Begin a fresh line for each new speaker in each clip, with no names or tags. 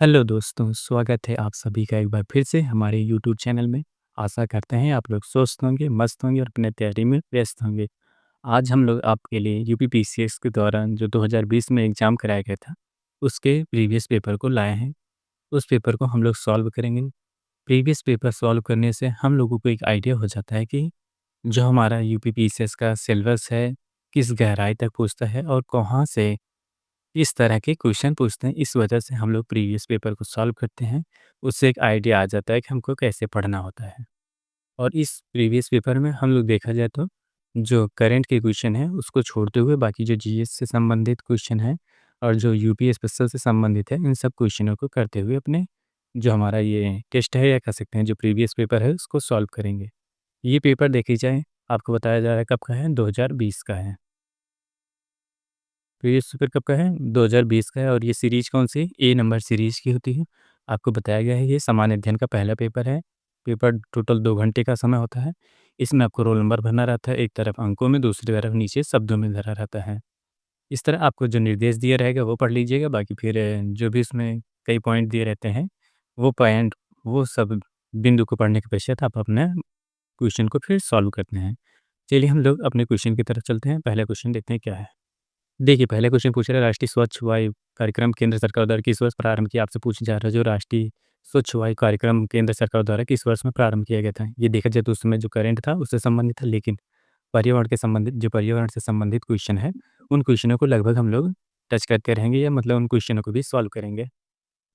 Hello दोस्तों, स्वागत है आप सभी का एक बार फिर से हमारे यूट्यूब चैनल में। आशा करते हैं आप लोग स्वस्थ होंगे, मस्त होंगे और अपने तैयारी में व्यस्त होंगे। आज हम लोग आपके लिए यूपीपीसीएस के दौरान जो 2020 में एग्ज़ाम कराया गया था, उसके प्रीवियस पेपर को लाए हैं। उस पेपर को हम लोग सॉल्व करेंगे। प्रीवियस पेपर सॉल्व करने से हम लोगों को एक आइडिया हो जाता है कि जो हमारा यूपीपीसीएस का सिलेबस है, किस गहराई तक पूछता है और कहाँ से इस तरह के क्वेश्चन पूछते हैं। इस वजह से हम लोग प्रीवियस पेपर को सॉल्व करते हैं। उससे एक आइडिया आ जाता है कि हमको कैसे पढ़ना होता है। और इस प्रीवियस पेपर में हम लोग देखा जाए तो जो करंट के क्वेश्चन हैं उसको छोड़ते हुए बाकी जो जीएस से संबंधित क्वेश्चन हैं और जो यूपी स्पेशल से संबंधित है इन सब क्वेश्चनों को करते हुए अपने जो हमारा ये टेस्ट है या कह सकते हैं जो प्रीवियस पेपर है उसको सॉल्व करेंगे। ये पेपर देखी जाए आपको बताया जा रहा है कब का है, 2020 का है। प्रीवियस पेपर कब का है? 2020 का है और ये सीरीज़ कौन-सी? ए नंबर सीरीज़ की होती है। आपको बताया गया है ये सामान्य अध्ययन का पहला पेपर है। पेपर टोटल 2 घंटे का समय होता है। इसमें आपको रोल नंबर भरना रहता है, एक तरफ अंकों में, दूसरी तरफ नीचे शब्दों में धरा रहता है। इस तरह आपको जो निर्देश दिया रहेगा वो पढ़ लीजिएगा, बाकी फिर जो भी इसमें कई पॉइंट दिए रहते हैं, वो सब बिंदु को पढ़ने के पश्चात आप अपना क्वेश्चन को फिर सॉल्व करते हैं। चलिए हम लोग अपने क्वेश्चन की तरफ चलते हैं। पहला क्वेश्चन देखते हैं क्या है? देखिए, पहले क्वेश्चन पूछ रहा है राष्ट्रीय स्वच्छ वायु कार्यक्रम केंद्र सरकार द्वारा किस वर्ष प्रारंभ किया? आपसे पूछा जा रहा है जो राष्ट्रीय स्वच्छ वायु कार्यक्रम केंद्र सरकार द्वारा किस वर्ष में प्रारंभ किया गया था? ये देखा जाए तो उस समय जो करंट था उससे संबंधित था, लेकिन पर्यावरण से संबंधित क्वेश्चन है, उन क्वेश्चनों को लगभग हम लोग टच करते रहेंगे या मतलब उन क्वेश्चनों को भी सॉल्व करेंगे।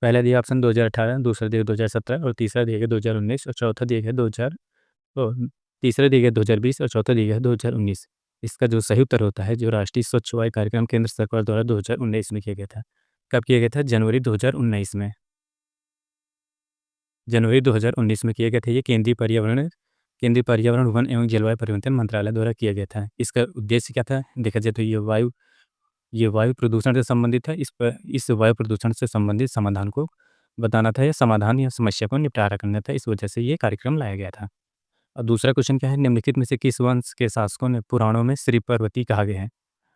पहला दिया ऑप्शन 2018, दूसरा दिया 2017 और तीसरा दिया गया 2019 और चौथा दिया गया 2000 ओ, तीसरा दिया गया 2020 और चौथा दिया गया 2019। इसका जो सही उत्तर होता है जो राष्ट्रीय स्वच्छ वायु कार्यक्रम केंद्र सरकार द्वारा 2019 में किया गया था। कब किया गया था? जनवरी 2019 में। जनवरी 2019 में किया गया था। ये केंद्रीय पर्यावरण, वन एवं जलवायु परिवर्तन मंत्रालय द्वारा किया गया था। इसका उद्देश्य क्या था? देखा जाए तो ये वायु प्रदूषण से संबंधित है। इस वायु प्रदूषण से संबंधित समाधान को बताना था या समाधान या समस्या को निपटारा करना था। इस वजह से ये कार्यक्रम लाया गया था। और दूसरा क्वेश्चन क्या है? निम्नलिखित में से किस वंश के शासकों ने पुराणों में श्री पर्वती कहा गया है?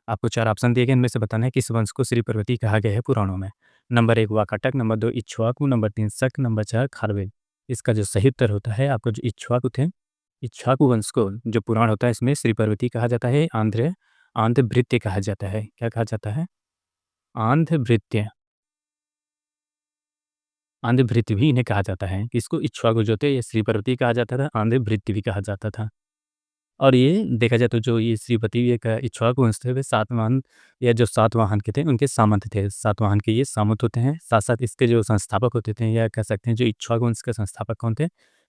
आपको 4 ऑप्शन दिए गए, इनमें से बताना है किस वंश को श्री पर्वती कहा गया है पुराणों में। Number 1 Vakataka, number 2 Ikshvaku, number 3 शक, नंबर 4 खारवेल। इसका जो सही उत्तर होता है आपको जो इक्ष्वाकु वंश को जो पुराण होता है इसमें श्री पर्वती कहा जाता है। आंध्र भृत्य कहा जाता है। क्या कहा जाता है? आंध्र भृत्य। आंध्र भृत्य भी इन्हें कहा जाता है। इसको इक्ष्वाकु जो थे ये श्री पर्वती कहा जाता था, आंध्र भृत्य भी कहा जाता था। और ये देखा जाए तो जो ये श्रीपति एक इक्ष्वाकु वंश थे वे सातवाहन या जो सातवाहन के थे उनके सामंत थे। सातवाहन के ये सामंत होते हैं। साथ-साथ इसके जो संस्थापक होते थे या कह सकते हैं जो इक्ष्वाकु वंश के संस्थापक कौन थे?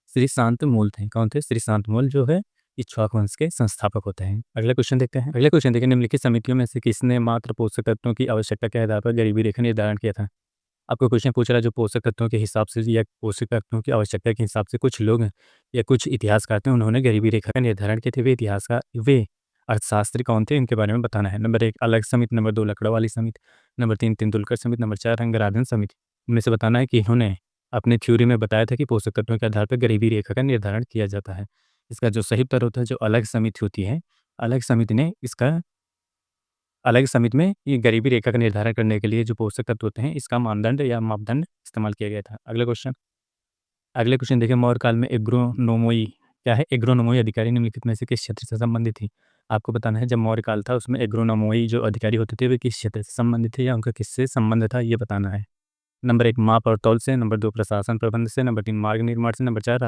श्री शांतमूल थे। कौन थे? श्री शांतमूल जो है इक्ष्वाकु वंश के संस्थापक होते हैं। अगला क्वेश्चन देखते हैं। अगला क्वेश्चन देखिए निम्नलिखित समितियों में से किसने मात्र पोषक तत्वों की आवश्यकता के आधार पर गरीबी रेखा निर्धारण किया था? आपको क्वेश्चन पूछ रहा है जो पोषक तत्वों के हिसाब से या पोषक तत्वों की आवश्यकता के हिसाब से कुछ लोग या कुछ इतिहासकार थे उन्होंने गरीबी रेखा का निर्धारण किए थे। वे अर्थशास्त्री कौन थे इनके बारे में बताना है। नंबर 1 अलग समिति, नंबर 2 लकड़वाली समिति, नंबर 3 तेंदुलकर समिति, नंबर 4 रंगराजन समिति। इनमें से बताना है कि इन्होंने अपने थ्योरी में बताया था कि पोषक तत्वों के आधार पर गरीबी रेखा का निर्धारण किया जाता है। इसका जो सही उत्तर होता है जो अलग समिति होती है, अलग समिति ने इसका अलग समिति में ये गरीबी रेखा का निर्धारण करने के लिए जो पोषक तत्व होते हैं इसका मानदंड या मापदंड इस्तेमाल किया गया था। अगले क्वेश्चन देखिए मौर्य काल में एग्रोनोमोई क्या है? एग्रोनोमोई अधिकारी निम्नलिखित में से किस क्षेत्र से संबंधित थी? आपको बताना है जब मौर्य काल था उसमें एग्रोनोमोई जो अधिकारी होते थे वे किस क्षेत्र से संबंधित थे या उनका किससे संबंध था ये बताना है। नंबर 1 माप और तौल से, नंबर 2 प्रशासन प्रबंध से, नंबर 3 मार्ग निर्माण से, नंबर 4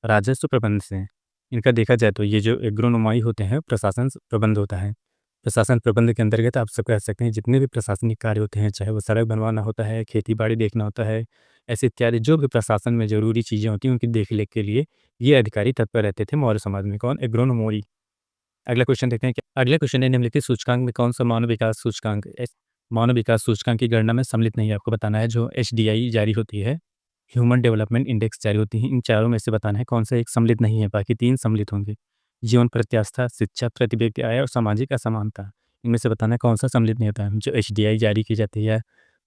राजस्व प्रबंध से। इनका देखा जाए तो ये जो एग्रोनोमाई होते हैं प्रशासन प्रबंध होता है। प्रशासन प्रबंध के अंतर्गत आप सब कह सकते हैं जितने भी प्रशासनिक कार्य होते हैं, चाहे वो सड़क बनवाना होता है, खेती-बाड़ी देखना होता है, ऐसे इत्यादि जो भी प्रशासन में ज़रूरी चीज़ें होती हैं उनकी देख-रेख के लिए ये अधिकारी तत्पर रहते थे मौर्य समाज में। कौन? एग्रोनोमोई। अगला क्वेश्चन देखते हैं क्या अगला क्वेश्चन है निम्नलिखित सूचकांक में कौन-सा मानव विकास सूचकांक की गणना में सम्मिलित नहीं है? आपको बताना है जो एचडीआई जारी होती है, ह्यूमन डेवलपमेंट इंडेक्स जारी होती है, इन चारों में से बताना है कौन सा एक सम्मिलित नहीं है, बाकी 3 सम्मिलित होंगे। जीवन प्रत्याशा, शिक्षा, प्रति व्यक्ति आय और सामाजिक असमानता। इनमें से बताना है कौन सा सम्मिलित नहीं होता है। जो एचडीआई जारी की जाती है,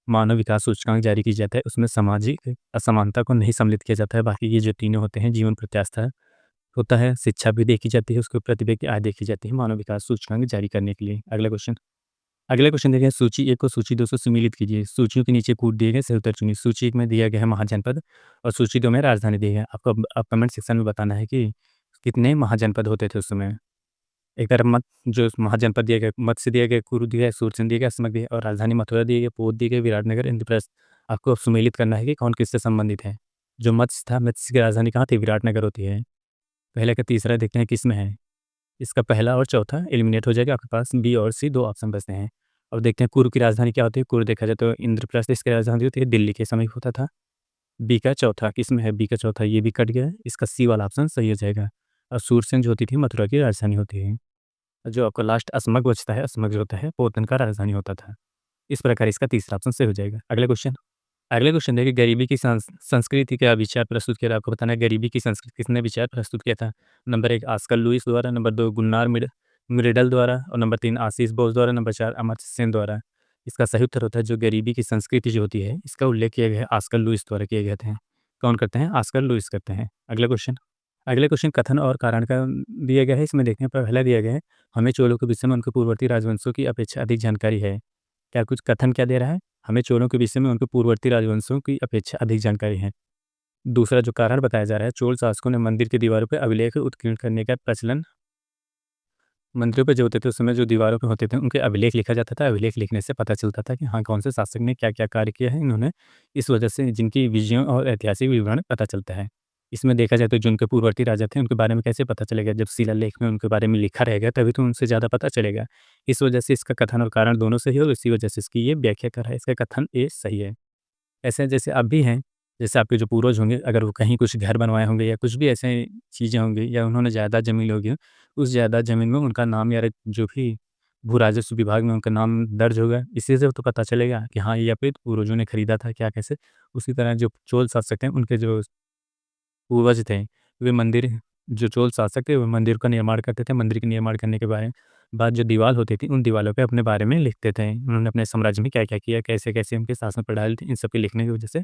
मानव विकास सूचकांक जारी की जाता है, उसमें सामाजिक असमानता को नहीं सम्मिलित किया जाता है। बाकी ये जो तीनों होते हैं जीवन प्रत्याशा होता है, शिक्षा भी देखी जाती है, उसके प्रति व्यक्ति आय देखी जाती है, मानव विकास सूचकांक जारी करने के लिए। अगला क्वेश्चन अगला क्वेश्चन देखिए, सूची 1 को सूची 2 से सम्मिलित कीजिए। सूचियों के नीचे कूट दिए गए सही उत्तर चुनिए। सूची 1 में दिया गया है महाजनपद और सूची 2 में राजधानी दी है। आपको अब कमेंट सेक्शन में बताना है कि कितने महाजनपद होते थे उस समय। एक तरफ जो महाजनपद दिया गया, मत्स्य दिया गया, कुरु दिया गया, सूरसेन दिया गया, अस्मक दिया और राजधानी मथुरा दी गई, पोत दी गई, विराटनगर, इंद्रप्रस्थ। आपको अब सुमेलित करना है कि कौन किससे संबंधित है। जो मत्स्य था, मत्स्य की राजधानी कहाँ थी? विराटनगर होती है। पहले का तीसरा देखते हैं किस में है। इसका पहला और चौथा एलिमिनेट हो जाएगा, आपके पास बी और सी 2 ऑप्शन बचते हैं। अब देखते हैं कुरु की राजधानी क्या होती है। कुरु देखा जाए तो इंद्रप्रस्थ इसकी राजधानी होती है, दिल्ली के समीप होता था। बी का चौथा किस में है? बी का चौथा ये भी कट गया है, इसका सी वाला ऑप्शन सही हो जाएगा। और सूरसेन जो होती थी मथुरा की राजधानी होती है। जो आपका लास्ट अस्मक बचता है, अस्मक जो होता है पोतन का राजधानी होता था। इस प्रकार इसका तीसरा ऑप्शन सही हो जाएगा। अगला क्वेश्चन देखिए, गरीबी की संस्कृति का विचार प्रस्तुत किया था। आपको बताना है गरीबी की संस्कृति किसने विचार प्रस्तुत किया था। नंबर 1 ऑस्कर लुईस द्वारा, नंबर 2 गुलनार मिरेडल द्वारा और नंबर 3 आशीष बोस द्वारा, नंबर 4 अमर्त्य सेन द्वारा। इसका सही उत्तर होता है जो गरीबी की संस्कृति जो होती है इसका उल्लेख किया गया है ऑस्कर लुईस द्वारा किए गए थे। कौन करते हैं? ऑस्कर लुईस करते हैं। अगले क्वेश्चन कथन और कारण का दिया गया है। इसमें देखते हैं पहला दिया गया है, हमें चोलों के विषय में उनके पूर्ववर्ती राजवंशों की अपेक्षा अधिक जानकारी है। क्या कुछ कथन क्या दे रहा है? हमें चोलों के विषय में उनके पूर्ववर्ती राजवंशों की अपेक्षा अधिक जानकारी है। दूसरा जो कारण बताया जा रहा है, चोल शासकों ने मंदिर की दीवारों पर अभिलेख उत्कीर्ण करने का प्रचलन, मंदिरों पे जो होते थे उस समय जो दीवारों पे होते थे उनके अभिलेख लिखा जाता था। अभिलेख लिखने से पता चलता था कि हाँ, कौन से शासक ने क्या-क्या कार्य किया है इन्होंने। इस वजह से जिनकी विजयों और ऐतिहासिक विवरण पता चलता है। इसमें देखा जाए तो जो उनके पूर्ववर्ती राजा थे उनके बारे में कैसे पता चलेगा? जब शिलालेख में उनके बारे में लिखा रहेगा तभी तो उनसे ज़्यादा पता चलेगा। इस वजह से इसका कथन और कारण दोनों सही है और इसी वजह से इसकी ये व्याख्या कर रहा है। इसका कथन ए सही है। ऐसे जैसे आप भी हैं, जैसे आपके जो पूर्वज होंगे अगर वो कहीं कुछ घर बनवाए होंगे या कुछ भी ऐसे चीज़ें होंगी या उन्होंने जायदाद ज़मीन ली होगी, उस जायदाद ज़मीन में उनका नाम या जो भी भू राजस्व विभाग में उनका नाम दर्ज होगा। इसी से तो पता चलेगा कि हाँ, ये अपने पूर्वजों ने खरीदा था, क्या कैसे। उसी तरह जो चोल शासक हैं, उनके जो पूर्वज थे, वे मंदिर जो चोल शासक थे, वो मंदिर का निर्माण करते थे। मंदिर के निर्माण करने के बाद जो दीवार होती थी, उन दीवारों पे अपने बारे में लिखते थे। उन्होंने अपने साम्राज्य में क्या-क्या किया, कैसे-कैसे उनके शासन प्रणाली थी, इन सब के लिखने की वजह से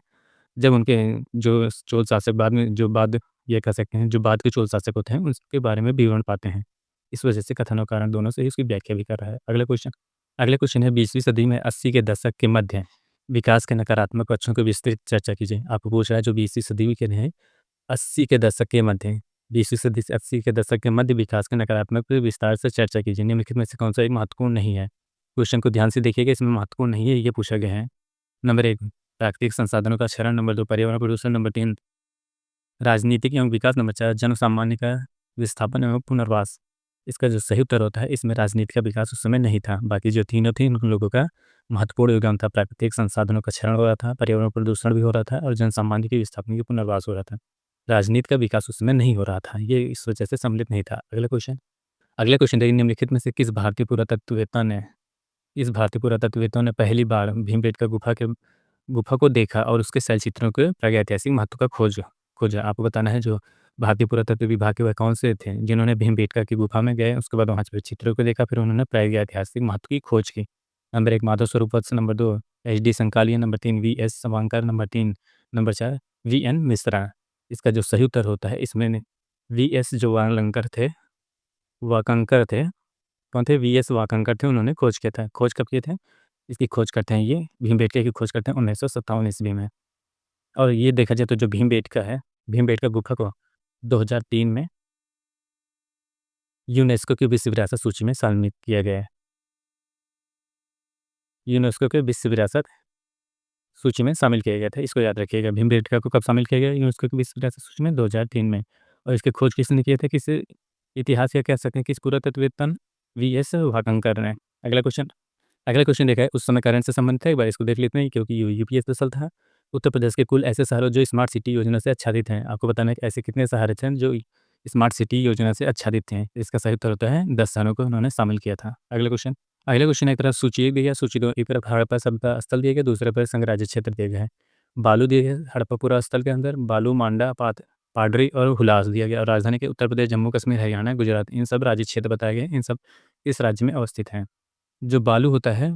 जब उनके जो चोल शासक बाद में जो बाद ये कह सकते हैं जो बाद के चोल शासक होते हैं उसके बारे में विवरण पाते हैं। इस वजह से कथन और कारण दोनों से ही उसकी व्याख्या भी कर रहा है। अगला क्वेश्चन है 20वीं सदी में 80 के दशक के मध्य विकास के नकारात्मक पक्षों की विस्तृत चर्चा कीजिए। आपको पूछ रहा है जो 20वीं सदी के हैं 80 के दशक के मध्य 20वीं सदी से 80 के दशक के मध्य विकास के नकारात्मक पर विस्तार से चर्चा कीजिए। निम्नलिखित में से कौन सा एक महत्वपूर्ण नहीं है? क्वेश्चन को ध्यान से देखिएगा, इसमें महत्वपूर्ण नहीं है ये पूछा गया है। नंबर 1 प्राकृतिक संसाधनों का क्षरण, नंबर 2 पर्यावरण प्रदूषण, नंबर 3 राजनीतिक एवं विकास, नंबर 4 जन सामान्य का विस्थापन एवं पुनर्वास। इसका जो सही उत्तर होता है इसमें राजनीति का विकास उस समय नहीं था। बाकी जो तीनों थी उन लोगों का महत्वपूर्ण योगदान था। प्राकृतिक संसाधनों का क्षरण हो रहा था, पर्यावरण प्रदूषण भी हो रहा था और जन सामान्य के विस्थापन की पुनर्वास हो रहा था। राजनीति का विकास उस समय नहीं हो रहा था, ये इस वजह से सम्मिलित नहीं था। अगला क्वेश्चन देखिए, निम्नलिखित में से किस भारतीय पुरातत्ववेत्ता ने पहली बार भीमबेटका गुफा को देखा और उसके शैलचित्रों के प्रागैतिहासिक महत्व का खोजा। आपको बताना है जो भारतीय पुरातत्व विभाग के वह कौन से थे जिन्होंने भीमबेटका की गुफा में गए, उसके बाद वहाँ पे चित्रों को देखा, फिर उन्होंने प्रागैतिहासिक महत्व की खोज की। Number 1 Madhav Swarup Vats, number 2 H D. Sankalia, number 3 V S. Savankar, number 4 V N. Mishra. इसका जो सही उत्तर होता है इसमें वी.एस. जो वाकंकर थे, कौन थे? वी.एस. वाकंकर थे, उन्होंने खोज किया था। खोज कब किए थे? इसकी खोज करते हैं ये भीमबेटका की खोज करते हैं 1957 ईस्वी में। और ये देखा जाए तो जो भीमबेटका गुफा को 2003 में यूनेस्को की विश्व विरासत सूची में सम्मिलित किया गया है। यूनेस्को के विश्व विरासत सूची में शामिल किया गया था, इसको याद रखिएगा। भीमबेटका को कब शामिल किया गया यूनेस्को की विश्व विरासत सूची में? 2003 में। और इसकी खोज किसने किए थे? किस इतिहास या कह सकते हैं किस पुरातत्ववेत्ता ने? वी.एस. वाकंकर ने। अगला क्वेश्चन देखा है उस समय करंट से संबंधित है, एक बार इसको देख लेते हैं क्योंकि यूपीएस स्पेशल था। उत्तर प्रदेश के कुल ऐसे शहरों जो स्मार्ट सिटी योजना से आच्छादित हैं। आपको बताना है कि ऐसे कितने शहर थे जो स्मार्ट सिटी योजना से आच्छादित थे। इसका सही उत्तर होता है 10 शहरों को उन्होंने शामिल किया था। अगला क्वेश्चन एक तरफ सूची एक दिया, सूची 2 एक तरफ हड़प्पा सभ्यता स्थल दिया गया, दूसरे पर संघराज्य क्षेत्र दिया गया है। बालू दिया गया हड़प्पापुरा स्थल के अंदर, बालू मांडा पाडरी और हुलास दिया गया और राजधानी के उत्तर प्रदेश, जम्मू कश्मीर, हरियाणा, गुजरात, इन सब राज्य क्षेत्र बताए गए। इन सब इस राज्य में अवस्थित हैं। जो बालू होता है,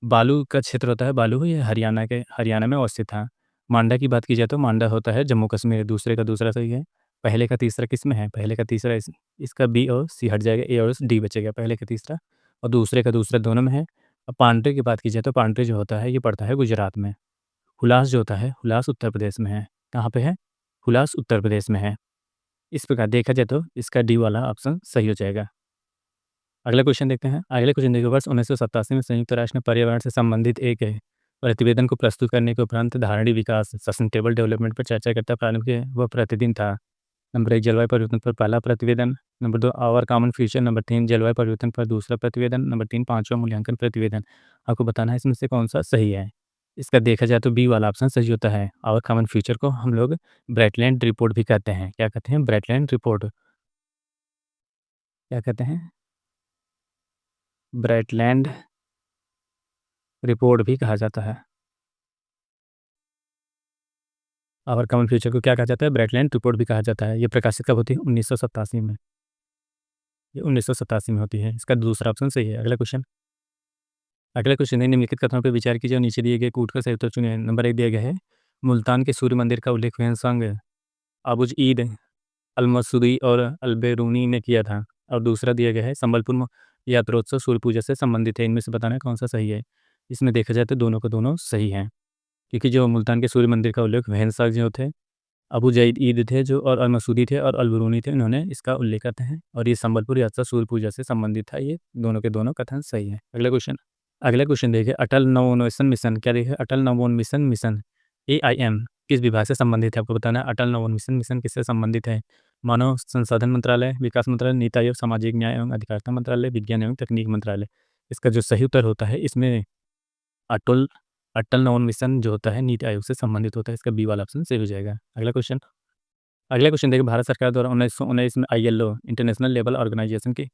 बालू का क्षेत्र होता है, बालू ये हरियाणा में अवस्थित था। मांडा की बात की जाए तो मांडा होता है जम्मू कश्मीर। दूसरे का दूसरा सही है। पहले का तीसरा किस में है? पहले का तीसरा इसका बी और सी हट जाएगा, ए और डी बचेगा। पहले का तीसरा और दूसरे का दूसरा दोनों में है। अब पांड्रे की बात की जाए तो पांड्रे जो होता है ये पड़ता है गुजरात में। हुलास जो होता है, हुलास उत्तर प्रदेश में है। कहाँ पे है? हुलास उत्तर प्रदेश में है। इस प्रकार देखा जाए तो इसका डी वाला ऑप्शन सही हो जाएगा। अगला क्वेश्चन देखते हैं। अगले क्वेश्चन देखिए, वर्ष 1987 में संयुक्त राष्ट्र ने पर्यावरण से संबंधित एक प्रतिवेदन को प्रस्तुत करने के उपरांत धारणीय विकास सस्टेनेबल डेवलपमेंट पर चर्चा करता प्रारंभ किया। वह प्रतिदिन था। नंबर 1 जलवायु परिवर्तन पर पहला प्रतिवेदन, number 2 our common future, number 3 जलवायु परिवर्तन पर दूसरा प्रतिवेदन, नंबर 3 पाँचवां मूल्यांकन प्रतिवेदन। आपको बताना है इसमें से कौन सा सही है। इसका देखा जाए तो बी वाला ऑप्शन सही होता है। आवर कॉमन फ्यूचर को हम लोग ब्राइटलैंड रिपोर्ट भी कहते हैं। क्या कहते हैं? Brightland report. क्या कहते हैं? ब्राइटलैंड रिपोर्ट भी कहा जाता है। आवर कॉमन फ्यूचर को क्या कहा जाता है? ब्राइटलैंड रिपोर्ट भी कहा जाता है। ये प्रकाशित कब होती है? 1987 में। ये 1987 में होती है। इसका दूसरा ऑप्शन सही है। अगला क्वेश्चन है, निम्नलिखित कथनों पर विचार कीजिए और नीचे दिए गए कूट का सही उत्तर चुनिए। नंबर 1 दिया गया है, मुल्तान के सूर्य मंदिर का उल्लेख ह्वेनसांग, अबुज ईद, अल-मसूदी और अल-बेरूनी ने किया था। और दूसरा दिया गया है, संबलपुर यात्रोत्सव सूर्य पूजा से संबंधित है। इनमें से बताना है कौन सा सही है। इसमें देखा जाए तो दोनों को दोनों सही हैं, क्योंकि जो मुल्तान के सूर्य मंदिर का उल्लेख ह्वेनसांग जो थे, अबू जईद ईद थे जो, और अल-मसूदी थे और अल-बेरूनी थे, इन्होंने इसका उल्लेख करते हैं। और ये संबलपुर यात्रा सूर्य पूजा से संबंधित था। ये दोनों के दोनों कथन सही है। अगला क्वेश्चन देखिए, अटल नवोन्मेषण मिशन। क्या देखिए? अटल नवोन्मेषण मिशन AIM किस विभाग से संबंधित है? आपको बताना है अटल नवोन्मेषण मिशन किससे संबंधित है। मानव संसाधन मंत्रालय, विकास मंत्रालय, नीति आयोग, सामाजिक न्याय एवं अधिकारिता मंत्रालय, विज्ञान एवं तकनीक मंत्रालय। इसका जो सही उत्तर होता है इसमें अटल अटल नवोन्मेषण जो होता है नीति आयोग से संबंधित होता है। इसका बी वाला ऑप्शन सही हो जाएगा। अगला क्वेश्चन देखिए, भारत सरकार द्वारा 1919 में ILO इंटरनेशनल लेबर ऑर्गेनाइजेशन के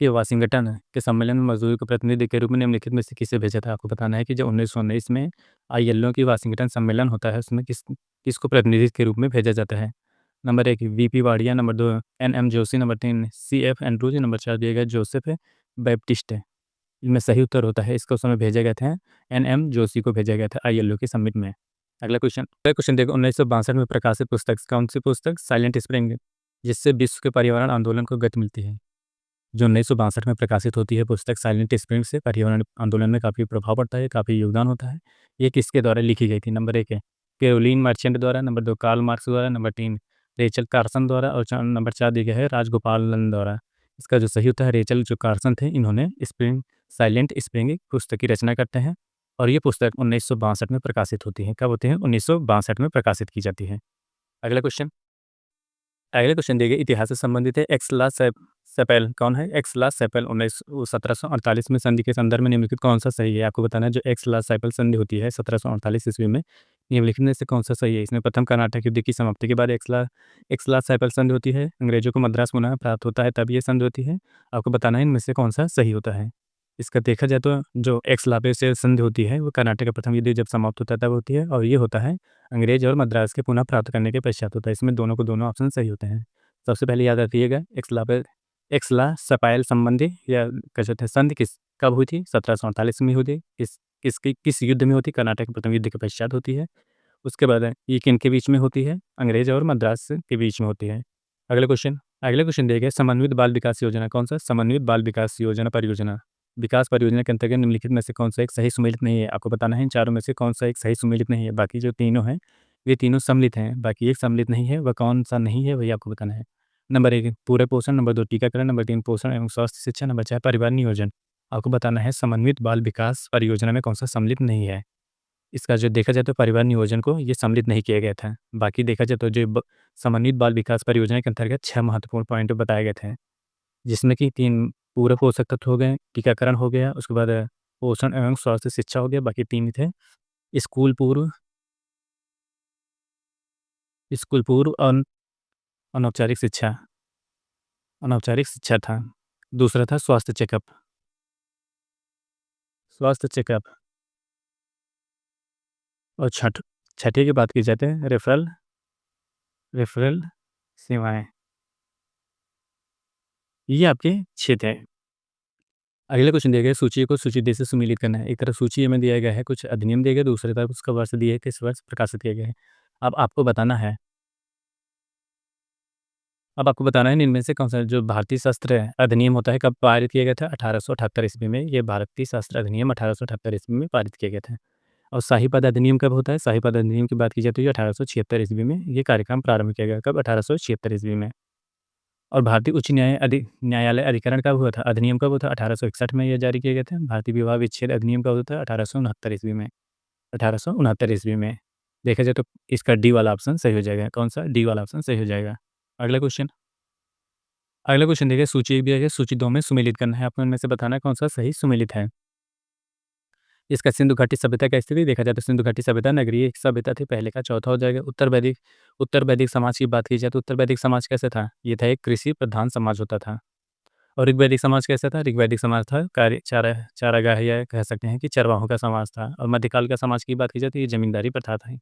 वाशिंगटन के सम्मेलन में मजदूरी के प्रतिनिधि के रूप में निम्नलिखित में से किसे भेजा था। आपको बताना है कि जो 1919 में ILO की वाशिंगटन सम्मेलन होता है उसमें किसको प्रतिनिधि के रूप में भेजा जाता है। Number 1 VP Wadia, number 2 NM Joshi, number 3 CF Andrews, number 4 दिया गया जोसेफ बैप्टिस्ट। इनमें सही उत्तर होता है, इसको समय भेजा गया था NM जोशी को भेजा गया था ILO के समिट में। अगला क्वेश्चन देखो, 1962 में प्रकाशित पुस्तक कौन सी पुस्तक? साइलेंट स्प्रिंग, जिससे विश्व के पर्यावरण आंदोलन को गति मिलती है। जो 1962 में प्रकाशित होती है पुस्तक साइलेंट स्प्रिंग से पर्यावरण आंदोलन में काफ़ी प्रभाव पड़ता है, काफ़ी योगदान होता है। ये किसके द्वारा लिखी गई थी? नंबर 1 है कैरोलिन मर्चेंट द्वारा, नंबर 2 कार्ल मार्क्स द्वारा, नंबर 3 रेचल कार्सन द्वारा, और नंबर 4 दिया गया है राजगोपालन द्वारा। इसका जो सही उत्तर है, रेचल जो कार्सन थे इन्होंने साइलेंट स्प्रिंग पुस्तक की रचना करते हैं। और ये पुस्तक 1962 में प्रकाशित होती है। कब होती है? 1962 में प्रकाशित की जाती है। अगला क्वेश्चन अगला क्वेश्चन देखिए, इतिहास से संबंधित है। एक्सला सेपेल कौन है? एक्सला सेपेल 1748 में संधि के संदर्भ में निम्नलिखित कौन सा सही है? आपको बताना है जो एक्सला सेपेल संधि होती है 1748 ईस्वी में, निम्नलिखित में से कौन सा सही है। इसमें प्रथम कर्नाटक युद्ध की समाप्ति के बाद एक्सला सेपेल संधि होती है। अंग्रेजों को मद्रास पुनः प्राप्त होता है तब ये संधि होती है। आपको बताना है इनमें से कौन सा सही होता है। इसका देखा जाए तो जो एक्सलापे से संधि होती है वो कर्नाटक का प्रथम युद्ध जब समाप्त होता है तब होती है, और ये होता है अंग्रेज और मद्रास के पुनः प्राप्त करने के पश्चात होता है। इसमें दोनों को दोनों ऑप्शन सही होते हैं। सबसे पहले याद रखिएगा, एक्सला सपाइल संबंधी या कह सकते हैं संधि कब हुई थी? 1748 में हुई थी। किस युद्ध में होती? कर्नाटक के प्रथम युद्ध के पश्चात होती है। उसके बाद ये किनके बीच में होती है? अंग्रेज और मद्रास के बीच में होती है। अगला क्वेश्चन देखिए, समन्वित बाल विकास योजना कौन सा? समन्वित बाल विकास योजना परियोजना विकास परियोजना के अंतर्गत निम्नलिखित में से कौन सा एक सही सुमेलित नहीं है। आपको बताना है इन चारों में से कौन सा एक सही सुमेलित नहीं है। बाकी जो तीनों हैं ये तीनों सम्मिलित हैं, बाकी एक सम्मिलित नहीं है। वह कौन सा नहीं है वही आपको बताना है। नंबर 1 पूरे पोषण, नंबर 2 टीकाकरण, नंबर 3 पोषण एवं स्वास्थ्य शिक्षा, नंबर 4 परिवार नियोजन। आपको बताना है समन्वित बाल विकास परियोजना में कौन सा सम्मिलित नहीं है। इसका जो देखा जाए तो परिवार नियोजन को ये सम्मिलित नहीं किया गया था। बाकी देखा जाए तो जो समन्वित बाल विकास परियोजना के अंतर्गत 6 महत्वपूर्ण पॉइंट बताए गए थे, जिसमें कि 3 पूरक पोषक तत्व हो गए, टीकाकरण हो गया, उसके बाद पोषण एवं स्वास्थ्य शिक्षा हो गया। बाकी 3 थे स्कूल पूर्व स्कूल पूर्व और अनौपचारिक शिक्षा अनौपचारिक शिक्षा था। दूसरा था स्वास्थ्य चेकअप। और छठे की बात की जाती है रेफरल सेवाएं। ये आपके 6 थे। अगला क्वेश्चन दिया गया है, सूची को सूची दे से सुमेलित करना है। एक तरफ सूची में दिया गया है कुछ अधिनियम दिए गए, दूसरी तरफ उसका वर्ष दिया है किस वर्ष प्रकाशित किया गया है। अब आपको बताना है अब आपको बताना है इनमें से कौन-सा जो भारतीय शस्त्र अधिनियम होता है कब पारित किया गया था? 1878 ईस्वी में ये भारतीय शस्त्र अधिनियम 1878 ईस्वी में पारित किए गए थे। और शाही पद अधिनियम कब होता है? शाही पद अधिनियम की बात की जाए तो ये 1876 ईस्वी में ये कार्यक्रम प्रारंभ किया गया। कब? 1876 ईस्वी में। और भारतीय उच्च न्यायालय अधिकरण कब हुआ था? अधिनियम कब हुआ था? 1861 में ये जारी किए गए थे। भारतीय विवाह विच्छेद अधिनियम कब हुआ था? 1869 ईस्वी में। 1869 ईस्वी में। देखा जाए तो इसका डी वाला ऑप्शन सही हो जाएगा। कौन-सा? डी वाला ऑप्शन सही हो जाएगा। अगला क्वेश्चन। अगला क्वेश्चन देखिए सूची 1 दिया गया, सूची 2 में सुमेलित करना है। आपको इनमें से बताना है कौन-सा सही सुमेलित है। इसका सिंधु घाटी सभ्यता का स्थिति देखा जाए तो सिंधु घाटी सभ्यता नगरीय सभ्यता थी, पहले का चौथा हो जाएगा। उत्तर वैदिक समाज की बात की जाए तो उत्तर वैदिक समाज कैसा था? ये था एक कृषि प्रधान समाज होता था। और ऋग्वैदिक समाज कैसा था? ऋग्वैदिक समाज था कार्य चारागाह या कह सकते हैं कि चरवाहों का समाज था। और मध्यकाल का समाज की बात की जाए तो ये ज़मींदारी प्रथा था।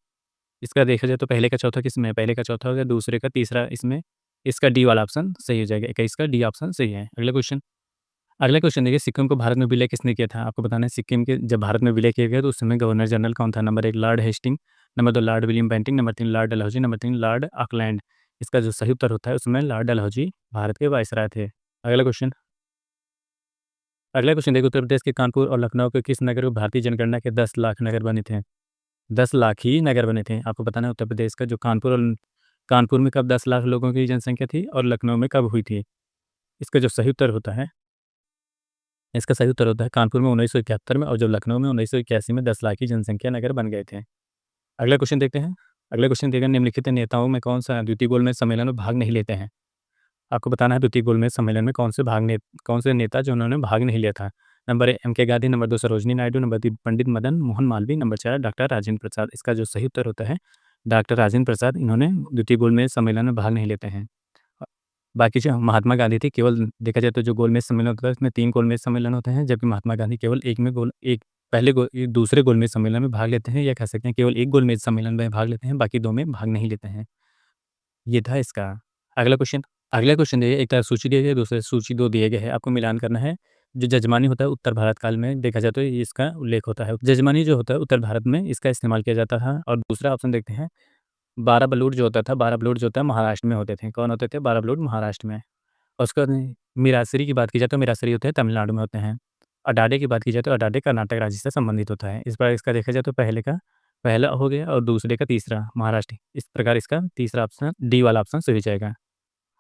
इसका देखा जाए तो पहले का चौथा किसमें है? पहले का चौथा हो गया, दूसरे का तीसरा इसमें, इसका डी वाला ऑप्शन सही हो जाएगा। 21 का डी ऑप्शन सही है। अगला क्वेश्चन देखिए सिक्किम को भारत में विलय किसने किया था? आपको बताना है सिक्किम के जब भारत में विलय किया गया तो उस समय गवर्नर जनरल कौन था? Number 1 lord Hastings, number 2 lord William Bentinck, number 3 lord Dalhousie, number 3 lord Auckland. इसका जो सही उत्तर होता है उसमें लॉर्ड डलहौजी भारत के वायसराय थे। अगला क्वेश्चन। अगला क्वेश्चन देखिए उत्तर प्रदेश के कानपुर और लखनऊ के किस नगर को भारतीय जनगणना के 10 लाख नगर बने थे? 10 लाख ही नगर बने थे। आपको बताना है उत्तर प्रदेश का जो कानपुर में कब 10 लाख लोगों की जनसंख्या थी और लखनऊ में कब हुई थी? इसका जो सही उत्तर होता है इसका सही उत्तर होता है कानपुर में 1971 में और जो लखनऊ में 1981 में 10 लाख की जनसंख्या नगर बन गए थे। अगला क्वेश्चन देखते हैं। अगला क्वेश्चन देखिए निम्नलिखित नेताओं में कौन-सा द्वितीय गोलमेज सम्मेलन में भाग नहीं लेते हैं? आपको बताना है द्वितीय गोलमेज सम्मेलन में कौन से नेता जो उन्होंने भाग नहीं लिया था? नंबर 1 एम के Gandhi, number 2 Sarojini Naidu, number 3 Pandit Madan Mohan Malviya, number 4 doctor Rajendra Prasad. इसका जो सही उत्तर होता है डॉक्टर राजेंद्र प्रसाद, इन्होंने द्वितीय गोलमेज सम्मेलन में भाग नहीं लेते हैं। अ, बाकी जो महात्मा गांधी थे केवल देखा जाए तो जो गोलमेज सम्मेलन होता है उसमें 3 गोलमेज सम्मेलन होते हैं, जबकि महात्मा गांधी केवल दूसरे गोलमेज सम्मेलन में भाग लेते हैं, या कह सकते हैं केवल एक गोलमेज सम्मेलन में भाग लेते हैं, बाकी 2 में भाग नहीं लेते हैं। ये था इसका। अगला क्वेश्चन। अगला क्वेश्चन देखिए एक तरफ सूची दी गई है, दूसरे सूची 2 दिए गए हैं। आपको मिलान करना है। जो जजमानी होता है उत्तर भारत काल में देखा जाए तो ये इसका उल्लेख होता है। जजमानी जो होता है उत्तर भारत में इसका इस्तेमाल किया जाता था। और दूसरा ऑप्शन देखते हैं 12 बलूट जो होता था, 12 बलूट जो होता है महाराष्ट्र में होते थे। कौन होते थे? 12 बलूट महाराष्ट्र में। और उसके बाद में मिरासिरी की बात की जाए तो मिरासिरी होते हैं तमिलनाडु में होते हैं। अडाडे की बात की जाए तो अडाडे कर्नाटक राज्य से संबंधित होता है। इस बार इसका देखा जाए तो पहला हो गया और दूसरे का तीसरा महाराष्ट्र। इस प्रकार इसका तीसरा ऑप्शन डी वाला ऑप्शन सही हो जाएगा।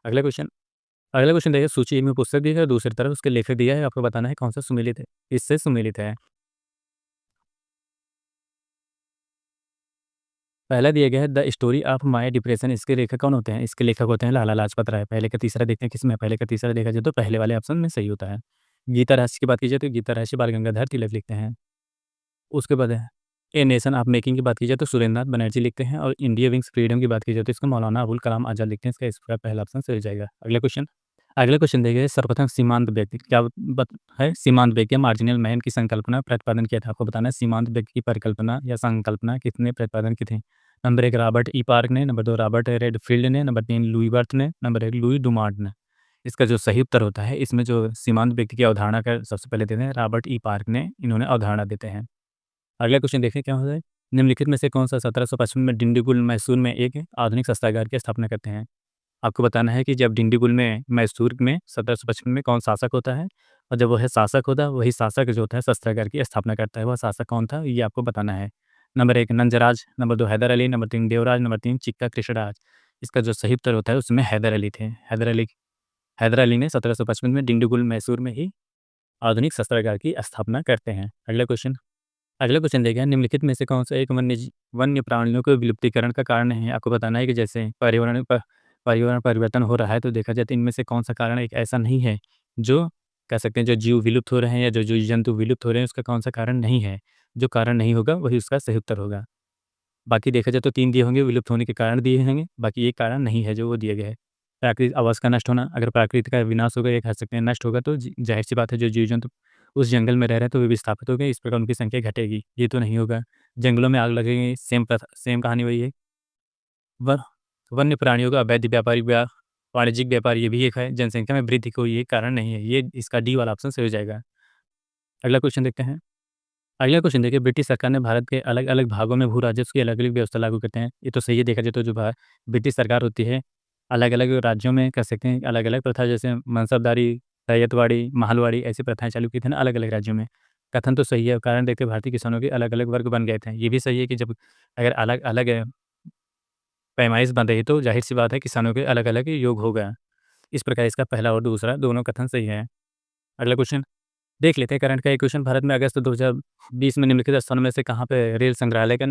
अगला क्वेश्चन। अगला क्वेश्चन देखिए सूची एक में पुस्तक दी है, दूसरी तरफ उसके लेखक दिया है। आपको बताना है कौन-सा सुमेलित है, इससे सुमेलित है। पहला दिया गया है the story of my depression. इसके लेखक कौन होते हैं? इसके लेखक होते हैं लाला लाजपत राय। पहले का तीसरा देखते हैं किसमें है? पहले का तीसरा देखा जाए तो पहले वाले ऑप्शन में सही होता है। गीता रहस्य की बात की जाए तो गीता रहस्य बाल गंगाधर तिलक लिखते हैं। उसके बाद है ए नेशन ऑफ मेकिंग की बात की जाए तो सुरेंद्रनाथ बनर्जी लिखते हैं। और इंडिया विंग्स फ्रीडम की बात की जाए तो इसको मौलाना अबुल कलाम आज़ाद लिखते हैं। इसका पहला ऑप्शन सही हो जाएगा। अगला क्वेश्चन। अगला क्वेश्चन देखिए सर्वप्रथम सीमांत व्यक्ति क्या बत है? सीमांत व्यक्ति या मार्जिनल मैन की संकल्पना प्रतिपादन किया था। आपको बताना है सीमांत व्यक्ति की परिकल्पना या संकल्पना किसने प्रतिपादन की थी? नंबर 1 रॉबर्ट ई पार्क ने, नंबर 2 रॉबर्ट रेडफील्ड ने, नंबर 3 लुई बर्थ ने, नंबर 1 लुई डुमांट ने। इसका जो सही उत्तर होता है इसमें जो सीमांत व्यक्ति की अवधारणा का सबसे पहले देते हैं रॉबर्ट ई पार्क ने, इन्होंने अवधारणा देते हैं। अगला क्वेश्चन देखें क्या होता है? निम्नलिखित में से कौन-सा 1755 में डिंडीगुल, मैसूर में एक आधुनिक शस्त्रागार की स्थापना करते हैं? आपको बताना है कि जब डिंडीगुल में, मैसूर में 1755 में कौन शासक होता है? और जब वह शासक होता है, वही शासक जो होता है शस्त्रागार की स्थापना करता है। वह शासक कौन था? ये आपको बताना है। Number 1 Nanjaraj, number 2 Haider Ali, number 3 Devaraj, number 3 Chikka Krishnaraj. इसका जो सही उत्तर होता है उसमें हैदर अली थे। हैदर अली ने 1755 में डिंडीगुल, मैसूर में ही आधुनिक शस्त्रागार की स्थापना करते हैं। अगला क्वेश्चन देखिए निम्नलिखित में से कौन-सा एक वन्य प्राणियों के विलुप्तीकरण का कारण है? आपको बताना है कि जैसे पर्यावरण परिवर्तन हो रहा है तो देखा जाए तो इनमें से कौन-सा कारण एक ऐसा नहीं है जो कह सकते हैं जो जीव विलुप्त हो रहे हैं या जो जीव-जंतु विलुप्त हो रहे हैं उसका कौन-सा कारण नहीं है? जो कारण नहीं होगा वही उसका सही उत्तर होगा। बाकी देखा जाए तो 3 दिए होंगे विलुप्त होने के कारण दिए होंगे, बाकी एक कारण नहीं है जो वो दिया गया है। प्राकृतिक आवास का नष्ट होना, अगर प्रकृति का विनाश होगा या कह सकते हैं नष्ट होगा तो ज़ाहिर-सी बात है जो जीव-जंतु उस जंगल में रह रहे हैं तो वे विस्थापित हो गए, इस प्रकार उनकी संख्या घटेगी, ये तो नहीं होगा। जंगलों में आग लगेगी, सेम कहानी वही है। व वन्य प्राणियों का अवैध वाणिज्यिक व्यापार ये भी एक है, जनसंख्या में वृद्धि कोई एक कारण नहीं है, ये इसका डी वाला ऑप्शन सही हो जाएगा। अगला क्वेश्चन देखते हैं। अगला क्वेश्चन देखिए ब्रिटिश सरकार ने भारत के अलग-अलग भागों में भू राजस्व की अलग-अलग व्यवस्था लागू करते हैं। ये तो सही है देखा जाए तो जो ब्रिटिश सरकार होती है अलग-अलग राज्यों में कह सकते हैं अलग-अलग प्रथा जैसे मनसबदारी, रैयतवाड़ी, महलवाड़ी ऐसी प्रथाएँ चालू की थी ना अलग-अलग राज्यों में। कथन तो सही है, कारण देखिए भारतीय किसानों के अलग-अलग वर्ग बन गए थे। ये भी सही है कि जब अगर अलग-अलग पैमाइश बन रही है तो ज़ाहिर-सी बात है किसानों के अलग-अलग योग होगा। इस प्रकार इसका पहला और दूसरा दोनों कथन सही है। अगला क्वेश्चन देख लेते हैं करंट का एक क्वेश्चन भारत में अगस्त 2020 में निम्नलिखित स्थानों में से कहाँ पे रेल संग्रहालय का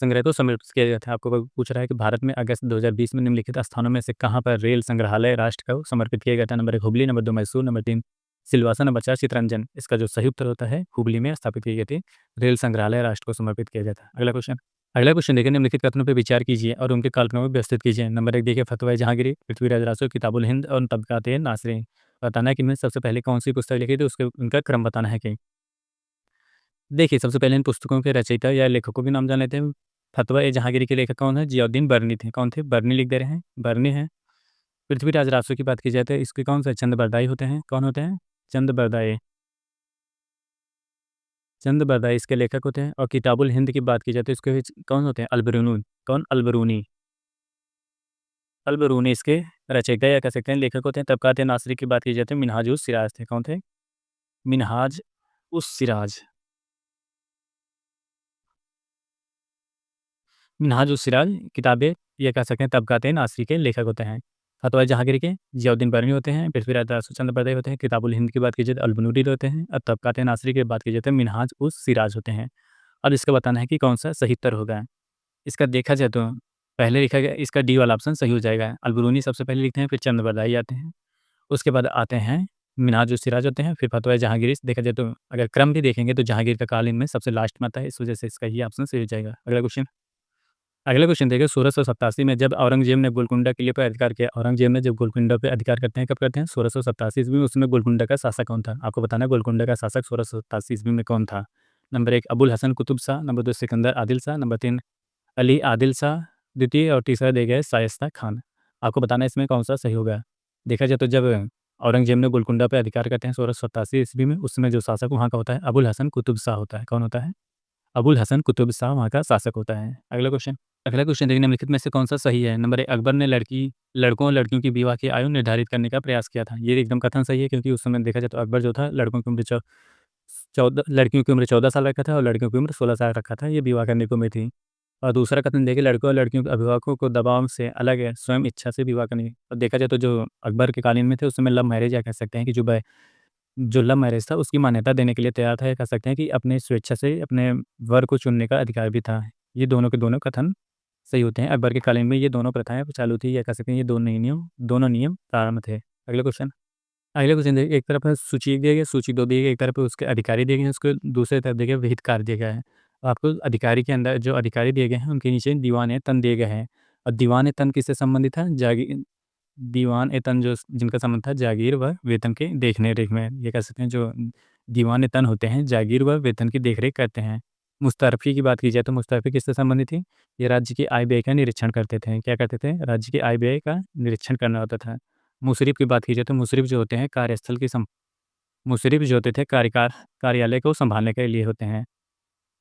संग्रह को समर्पित किया गया था? आपको पूछ रहा है कि भारत में अगस्त 2020 में निम्नलिखित स्थानों में से कहाँ पर रेल संग्रहालय राष्ट्र को समर्पित किया गया था? Number 1 Hubli, number 2 Mysore, number 3 Silvassa, number 4 Chittaranjan. इसका जो सही उत्तर होता है हुबली में स्थापित की गई थी। रेल संग्रहालय राष्ट्र को समर्पित किया गया था। अगला क्वेश्चन देखिए निम्नलिखित कथनों पर विचार कीजिए और उनके काल्पनिकों को व्यवस्थित कीजिए। नंबर 1 देखिए फतवा जहांगीरी, पृथ्वीराज रासो, किताबुल हिंद और तबकात नासरी। बताना है कि इनमें सबसे पहले कौन-सी पुस्तक लिखी थी उसके उनका क्रम बताना है कि देखिए, सबसे पहले इन पुस्तकों के रचयिता या लेखकों के नाम जान लेते हैं। फतवा-ए-जहांगीरी के लेखक कौन है? जियाउद्दीन बरनी थे। कौन थे? बरनी लिख दे रहे हैं, बरनी हैं। पृथ्वीराज रासो की बात की जाए तो इसके कौन से चंद बरदाई होते हैं? कौन होते हैं? चंद बरदाई। चंद बरदाई इसके लेखक होते हैं और किताबुल हिंद की बात की जाए तो इसके कौन होते हैं? अल-बरूनी। कौन? अल-बरूनी। अल-बरूनी इसके रचयिता या कह सकते हैं लेखक होते हैं। तबकात-ए-नासरी की बात की जाए तो मिन्हाज-उस-सिराज थे। कौन थे? मिन्हाज-उस-सिराज। मिन्हाज-उस-सिराज किताबें ये कह सकते हैं तबकात-ए-नासरी के लेखक होते हैं। फतवा जहांगीर के जियाउद्दीन बरनी होते हैं, पृथ्वीराज चंद बरदाई होते हैं, किताबुल हिंद की बात की जाए तो अल-बरूनी होते हैं और तबकात-ए-नासरी की बात की जाए तो मिन्हाज-उस-सिराज होते हैं। अब इसका बताना है कि कौन-सा सही उत्तर होगा। इसका देखा जाए तो पहले लिखा गया इसका डी वाला ऑप्शन सही हो जाएगा। अल-बरूनी सबसे पहले लिखते हैं, फिर चंद बरदाई आते हैं। उसके बाद आते हैं मिन्हाज-उस-सिराज होते हैं, फिर फतवा जहांगीरी देखा जाए तो अगर क्रम भी देखेंगे तो जहांगीर का काल इनमें सबसे लास्ट में आता है, इस वजह से इसका ये ऑप्शन सही हो जाएगा। अगला क्वेश्चन देखिए 1687 में जब औरंगजेब ने गोलकुंडा किले पर अधिकार किया औरंगजेब ने जब गोलकुंडा पे अधिकार करते हैं कब करते हैं 1687 ईस्वी में उसमें गोलकुंडा का शासक कौन था आपको बताना है गोलकुंडा का शासक 1687 ईस्वी में कौन था number 1 Abul Hasan Qutub Shah number 2 Sikandar Adil Shah number 3 Ali Adil Shah द्वितीय और तीसरा दे गए शाइस्ता खान आपको बताना है इसमें कौन सा सही होगा देखा जाए तो जब औरंगजेब ने गोलकुंडा पर अधिकार करते हैं 1687 ईस्वी में उस समय जो शासक वहाँ का होता है अबुल हसन कुतुब शाह होता है कौन होता है अबुल हसन कुतुब शाह वहाँ का शासक होता है अगला क्वेश्चन देखिए निम्नलिखित में से कौन सा सही है नंबर 1 अकबर ने लड़कों और लड़कियों की विवाह की आयु निर्धारित करने का प्रयास किया था ये एकदम कथन सही है क्योंकि उस समय देखा जाए तो अकबर जो था लड़कों की उम्र 14 लड़कियों की उम्र 14 साल रखा था और लड़कियों की उम्र 16 साल रखा था ये विवाह करने की उम्र थी और दूसरा कथन देखिए लड़कों और लड़कियों के अभिभावकों को दबाव से अलग है स्वयं इच्छा से विवाह करने और देखा जाए तो जो अकबर के कालीन में थे उस समय लव मैरिज या कह सकते हैं कि जो लव मैरिज था उसकी मान्यता देने के लिए तैयार था या कह सकते हैं कि अपने स्वेच्छा से अपने वर को चुनने का अधिकार भी था ये दोनों के दोनों कथन सही होते हैं अकबर के कालीन में ये दोनों प्रथाएं चालू थी या कह सकते हैं ये दोनों नियम प्रारंभ थे अगले क्वेश्चन देखिए एक तरफ है सूची एक दिया गया सूची दो दिए गए एक तरफ है उसके अधिकारी दिए गए हैं उसके दूसरे तरफ देखिए विहितकार दिया गया है आपको अधिकारी के अंदर जो अधिकारी दिए गए हैं उनके नीचे दीवान तन दिए गए हैं और दीवान तन किससे संबंधित है दीवान ए तन जो जिनका संबंध था जागीर व वेतन के देखने रेख में ये कह सकते हैं जो दीवान ए तन होते हैं जागीर व वेतन की देखरेख करते हैं मुस्तरफ़ी की बात की जाए तो मुस्तरफ़ी किससे संबंधित थी ये राज्य की आय व्यय का निरीक्षण करते थे क्या करते थे राज्य की आय व्यय का निरीक्षण करना होता था मुशरिफ की बात की जाए तो मुशरिफ जो होते हैं कार्यस्थल की मुशरिफ जो होते थे कार्यालय को संभालने के लिए होते हैं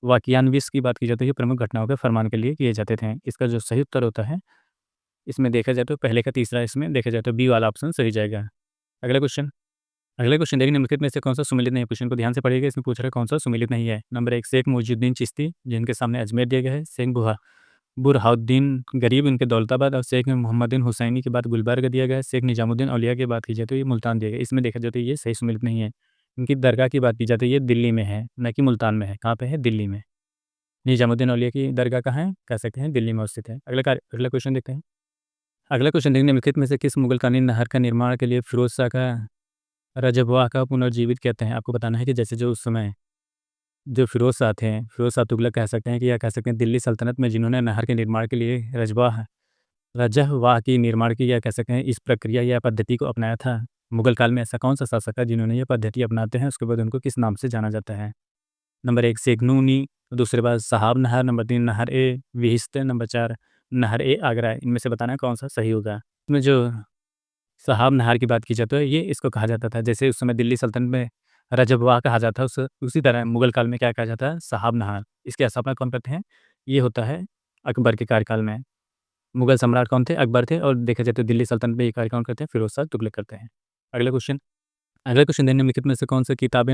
वाकियानविस की बात की जाए तो ये प्रमुख घटनाओं के फरमान के लिए किए जाते थे इसका जो सही उत्तर होता है इसमें देखा जाए तो पहले का तीसरा इसमें देखा जाए तो बी वाला ऑप्शन सही जाएगा अगला क्वेश्चन देखिए निम्नलिखित में से कौन सा सुमेलित नहीं है क्वेश्चन को ध्यान से पढ़िएगा इसमें पूछ रहा है कौन सा सुमेलित नहीं है नंबर 1 शेख मुइजुद्दीन चिश्ती जिनके सामने अजमेर दिया गया है शेख बुरहाउद्दीन गरीब इनके दौलताबाद और शेख मोहम्मदीन हुसैनी के बाद गुलबर्ग दिया गया है शेख निजामुद्दीन औलिया की बात की जाए तो ये मुल्तान दिया गया इसमें देखा जाए तो ये सही सुमेलित नहीं है इनकी दरगाह की बात की जाए तो ये दिल्ली में है न कि मुल्तान में है कहाँ पे है दिल्ली में निजामुद्दीन औलिया की दरगाह कहाँ है कह सकते हैं दिल्ली में स्थित है अगला क्वेश्चन देखते हैं अगला क्वेश्चन देखने निम्नलिखित में से किस मुगलकालीन नहर का निर्माण के लिए फिरोज शाह का रजबवा का पुनर्जीवित कहते हैं आपको बताना है कि जैसे जो उस समय जो फिरोज शाह थे फिरोज शाह तुगलक कह सकते हैं कि या कह सकते हैं दिल्ली सल्तनत में जिन्होंने नहर के निर्माण के लिए रजहवाह की निर्माण की या कह सकते हैं इस प्रक्रिया या पद्धति को अपनाया था मुगल काल में ऐसा कौन सा शासक था जिन्होंने ये पद्धति अपनाते हैं उसके बाद उनको किस नाम से जाना जाता है नंबर 1 शेखनूनी दूसरे बार साहब नहर नंबर 3 नहर ए विहिस्त नंबर 4 नहर ए आगरा इनमें से बताना है कौन सा सही होगा इसमें जो साहब नहर की बात की जाए तो ये इसको कहा जाता था जैसे उस समय दिल्ली सल्तनत में रजबवा कहा जाता है उसी तरह मुगल काल में क्या कहा जाता है साहब नहर इसकी स्थापना कौन करते हैं ये होता है अकबर के कार्यकाल में मुगल सम्राट कौन थे? अकबर थे। और देखा जाए तो दिल्ली सल्तनत में ये कार्य कौन करते हैं? फिरोज शाह तुगलक करते हैं। अगला क्वेश्चन निम्नलिखित में से कौन से किताब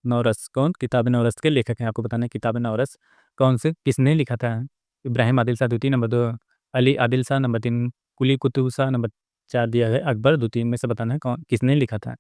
नौरस कौन किताब नौरस के लेखक हैं? आपको बताना है किताब नौरस कौन से किसने लिखा था? इब्राहिम आदिल शाह द्वितीय, नंबर 2 अली आदिल शाह, नंबर 3 कुली कुतुब शाह, नंबर 4 दिया है अकबर द्वितीय। में से बताना है कौन किसने लिखा था?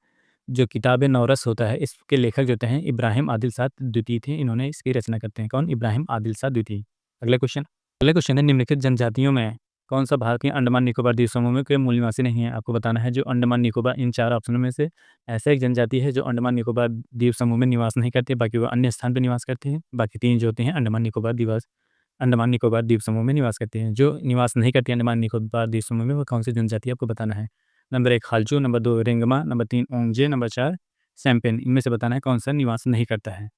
जो किताब नौरस होता है इसके लेखक जो होते हैं इब्राहिम आदिल शाह द्वितीय थे। इन्होंने इसकी रचना करते हैं। कौन? इब्राहिम आदिल शाह द्वितीय। अगला क्वेश्चन है निम्नलिखित जनजातियों में कौन सा भारत के अंडमान निकोबार द्वीप समूह में कोई मूल निवासी नहीं है? आपको बताना है जो अंडमान निकोबार इन 4 ऑप्शनों में से ऐसा एक जनजाति है जो अंडमान निकोबार द्वीप समूह में निवास नहीं करते, बाकी वो अन्य स्थान पर निवास करते हैं। बाकी 3 जो होते हैं अंडमान निकोबार द्वीप समूह में निवास करते हैं। जो निवास नहीं करती अंडमान निकोबार द्वीप समूह में वो कौन सी जनजाति है? आपको बताना है। Number 1 Khalchu, number 2 Rengma, number 3 Onge, number 4 Sampen. इनमें से बताना है कौन सा निवास नहीं करता है?